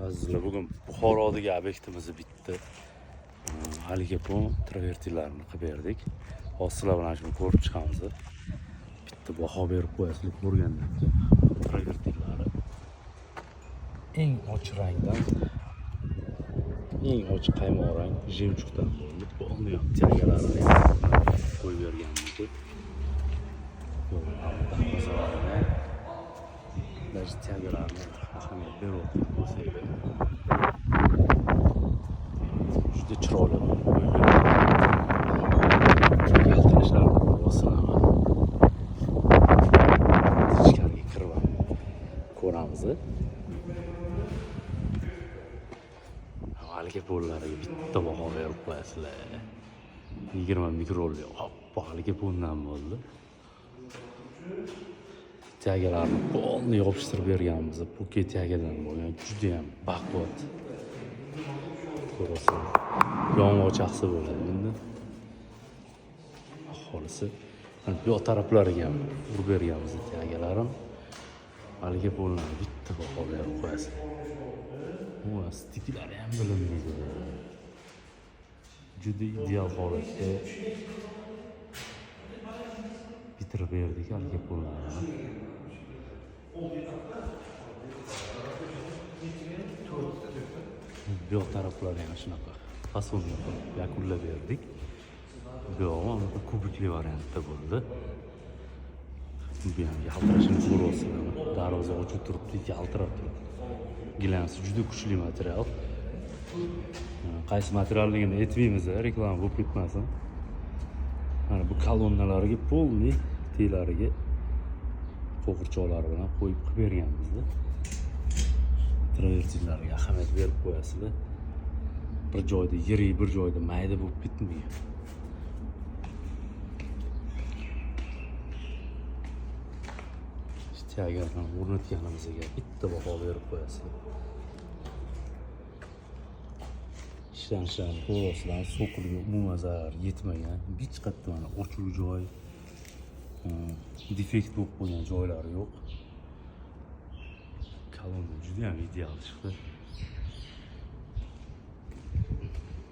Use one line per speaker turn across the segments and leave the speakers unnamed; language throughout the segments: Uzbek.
Azizlar, bugun Buxorodagi obyektimiz bitdi. Haligi bu travertilarni qilib berdik. Hozir sizlar bilan shuni ko'rib chiqamiz. Bitta baho berib qo'yasizlar ko'rganda. Travertilari eng ochiq rangdan eng ochiq qaymoq rang jemchugdan bo'ldi. Bo'ldi ham tiyagalarini qo'yib berganmiz. Даже tiyagalarni ahamiyat berib bo'lsak juda chiroyli yaltirashlar bosinaman. Ichkariga kirib ko'ramiz. Haligi bo'llariga bitta baho berib qo'yasizlar. 20 mikrolli hoppa haligi bundan bo'ldi. Tiyagalarni polni yopishtirib berganmiz. Buket tiyagadan bo'lgan juda ham baquvvat. Ko'rasizlar. Yong'oq chaqsa bo'ladi bunda. Aholisi bu taraflariga ham urib berganmiz tiyagalarim. Haligi bo'llarni bitta baho berib qo'yasizlar. Bu stiklari ham bilinmaydi. Juda ideal holatda bitirib berdik haligi bo'llarni. Bu taraflar yana shunaqa fasonga yakunlab berdik. Bu ham kubikli variantda bo'ldi. Bu ham yaltirashini ko'ryapsizlar. Darvoza ochib turibdi, yaltirab turibdi. Glansi juda kuchli material. Qaysi materialligini aytmaymiz, reklama bo'lib ketmasin. Mana bu kolonnalariga polni teylariga qo'g'irchoqlar bilan qo'yib qilib berganmiz. Travertillarga ahamiyat berib qo'yasizlar. Bir joyda yirik, bir joyda mayda bo'lib ketmaydi. Tiyagarni o'rnatganimizga bitta baho berib qo'yasizlar. Ishlanishlarni ko'ryapsizlar, so'qilga umuman zarar yetmagan. Hech qayerda mana ochiq joy, defekt bo'lib qolgan joylari yo'q. Kolonna juda ham ideal chiqdi.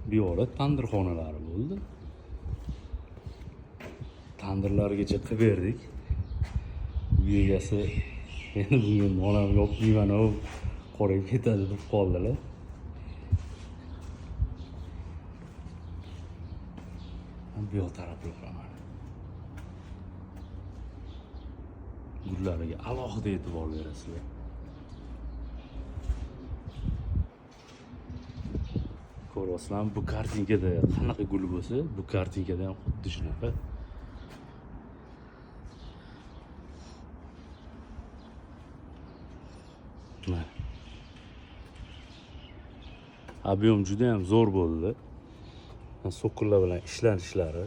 Bu yoqda tandir xonalari bo'ldi. Tandirlargacha qilib berdik. Uy egasi endi bunga onam yopmayman, qorayib ketadi deb qoldilar. Bu yoq taraflar mana. Gullariga alohida e'tibor berasizlar. Ko'ryapsizlar, bu kartinkada qanaqa gul bo'lsa, bu kartinkada ham xuddi shunaqa. Ob'yom juda ham zo'r bo'ldi. So'qillar bilan ishlanishlari.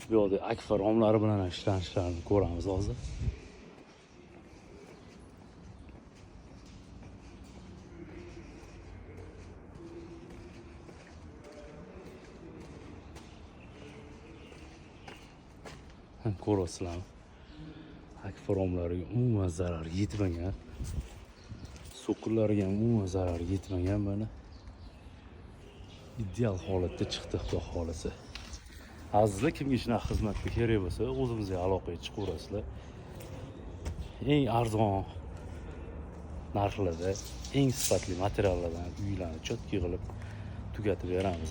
Bu yerda akfa romlari bilan ishlanishlarini ko'ramiz hozir. Ko'ryapsizlar. Akfa romlariga umuman zarar yetmagan. So'qillariga ham umuman zarar yetmagan mana. Ideal holatda chiqdi xudo xolasa. Azizlar, kimga shunaqa xizmatga kerak bo'lsa, o'zimizga aloqaga chiqaverasizlar. Eng arzon narxlarda, eng sifatli materiallardan uylarni cho'tki qilib tugatib beramiz.